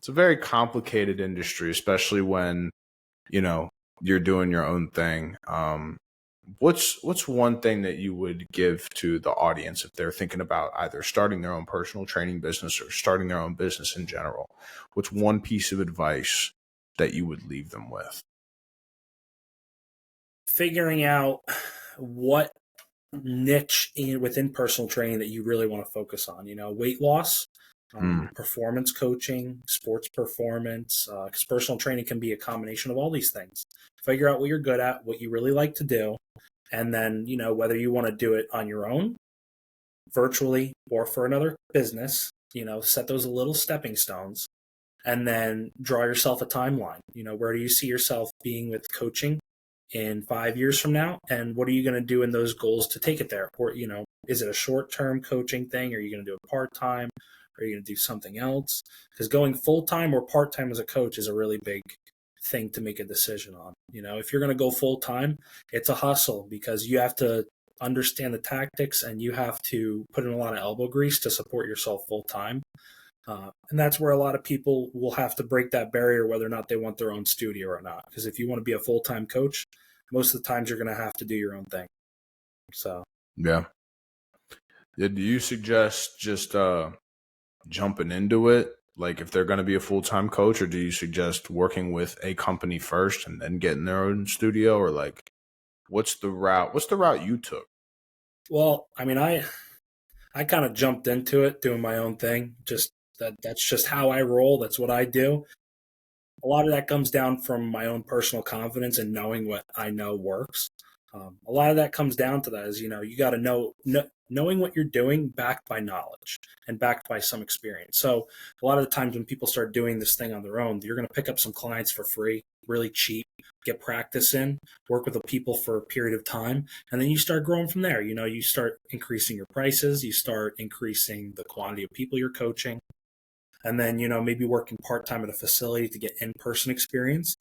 very complicated industry, especially when, you're doing your own thing. What's one thing that you would give to the audience if they're thinking about either starting their own personal training business or starting their own business in general? What's one piece of advice that you would leave them with? Figuring out what niche within personal training that you really want to focus on. Weight loss, performance coaching, sports performance, because personal training can be a combination of all these things. Figure out what you're good at, what you really like to do, and then, whether you want to do it on your own, virtually, or for another business, set those little stepping stones, and then draw yourself a timeline. Where do you see yourself being with coaching in 5 years from now, and what are you going to do in those goals to take it there? Or, is it a short-term coaching thing? Are you going to do it part-time? Are you going to do something else? Because going full-time or part-time as a coach is a really big thing to make a decision on. If you're going to go full-time, it's a hustle, because you have to understand the tactics and you have to put in a lot of elbow grease to support yourself full-time. And that's where a lot of people will have to break that barrier, whether or not they want their own studio or not. Because if you want to be a full-time coach, most of the times you're going to have to do your own thing. So, yeah. Do you suggest just jumping into it? Like, if they're going to be a full-time coach, or do you suggest working with a company first and then getting their own studio? Or like, what's the route you took? Well, I mean, I kind of jumped into it doing my own thing. That's just how I roll. That's what I do. A lot of that comes down from my own personal confidence and knowing what I know works. A lot of that comes down to that is, you got to knowing what you're doing, backed by knowledge and backed by some experience. So a lot of the times when people start doing this thing on their own, you're going to pick up some clients for free, really cheap, get practice in, work with the people for a period of time, and then you start growing from there. You start increasing your prices, you start increasing the quantity of people you're coaching, and then, maybe working part-time at a facility to get in-person experience,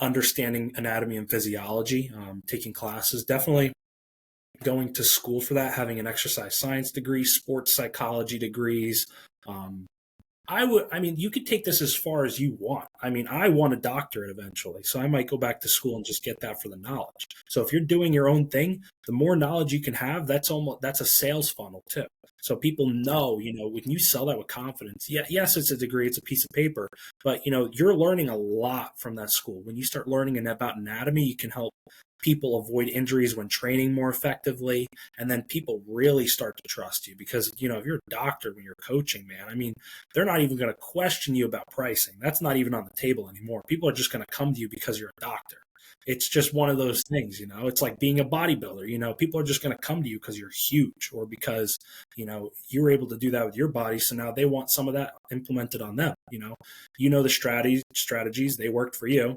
understanding anatomy and physiology, taking classes, definitely going to school for that, having an exercise science degree, sports psychology degrees. You could take this as far as you want. I want a doctorate eventually, so I might go back to school and just get that for the knowledge. So if you're doing your own thing, the more knowledge you can have, that's a sales funnel too. So people know, when you sell that with confidence, yes, it's a degree, it's a piece of paper, but you're learning a lot from that school. When you start learning about anatomy, you can help people avoid injuries when training more effectively, and then people really start to trust you, because if you're a doctor when you're coaching, man, they're not even going to question you about pricing. That's not even on the table anymore. People are just going to come to you because you're a doctor. It's just one of those things. It's like being a bodybuilder. People are just going to come to you because you're huge, or because you're able to do that with your body, so now they want some of that implemented on them. The strategies, they worked for you,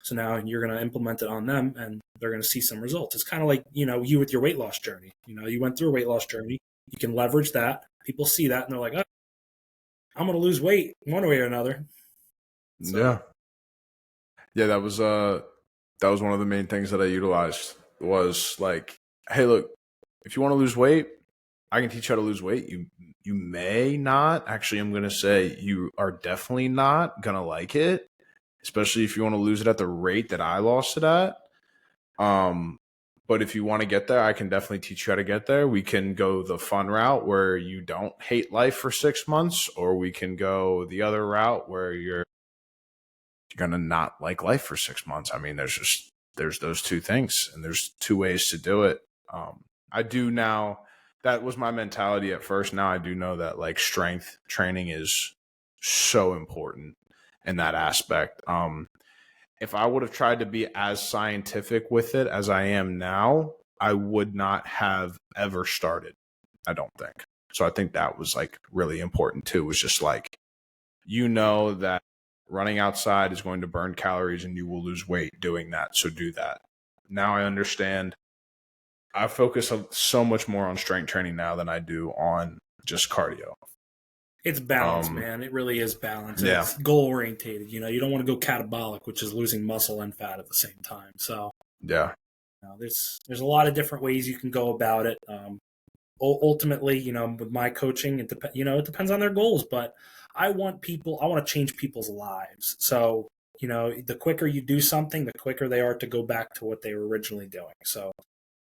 so now you're going to implement it on them, and they're going to see some results. It's kind of like, you with your weight loss journey. You went through a weight loss journey. You can leverage that. People see that, and they're like, oh, I'm going to lose weight one way or another. So. Yeah, that was one of the main things that I utilized, was like, hey, look, if you want to lose weight, I can teach you how to lose weight. You may not. Actually, I'm going to say you are definitely not going to like it, especially if you want to lose it at the rate that I lost it at. But if you want to get there, I can definitely teach you how to get there. We can go the fun route where you don't hate life for 6 months, or we can go the other route where you're going to not like life for 6 months. There's those two things, and there's two ways to do it. I do now. That was my mentality at first. Now I do know that like strength training is so important in that aspect. If I would have tried to be as scientific with it as I am now, I would not have ever started, I don't think. So I think that was like really important too. It was just like, that running outside is going to burn calories and you will lose weight doing that. So do that. Now I understand. I focus so much more on strength training now than I do on just cardio. It's balance, man. It really is balance. Yeah. It's goal orientated. You don't want to go catabolic, which is losing muscle and fat at the same time. So yeah, there's a lot of different ways you can go about it. Ultimately, with my coaching, it depends on their goals, but I want to change people's lives. So, the quicker you do something, the quicker they are to go back to what they were originally doing. So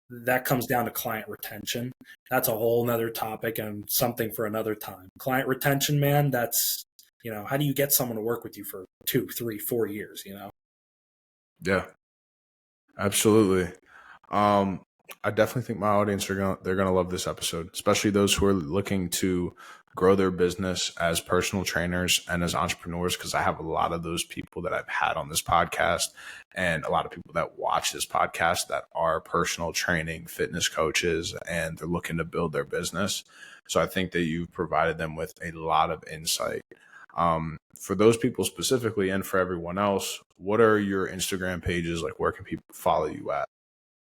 that comes down to client retention. That's a whole nother topic and something for another time. Client retention, man, that's, how do you get someone to work with you for 2, 3, 4 years, Yeah, absolutely. I definitely think my audience they're gonna love this episode, especially those who are looking to grow their business as personal trainers and as entrepreneurs, because I have a lot of those people that I've had on this podcast and a lot of people that watch this podcast that are personal training fitness coaches and they're looking to build their business. So I think that you've provided them with a lot of insight. For those people specifically and for everyone else, what are your Instagram pages? Like, where can people follow you at?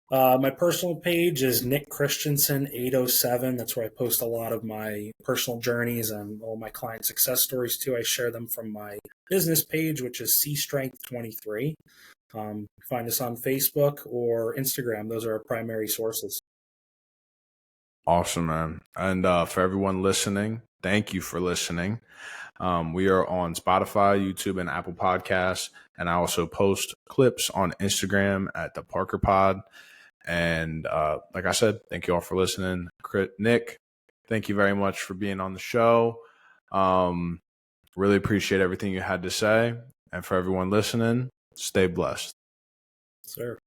My personal page is Nick Christensen 807. That's where I post a lot of my personal journeys and all my client success stories too. I share them from my business page, which is C Strength 23. Find us on Facebook or Instagram. Those are our primary sources. Awesome, man. And for everyone listening, thank you for listening. We are on Spotify, YouTube, and Apple Podcasts. And I also post clips on Instagram at the Parker Pod. And like I said, thank you all for listening. Nick, thank you very much for being on the show. Really appreciate everything you had to say. And for everyone listening, stay blessed. Sir.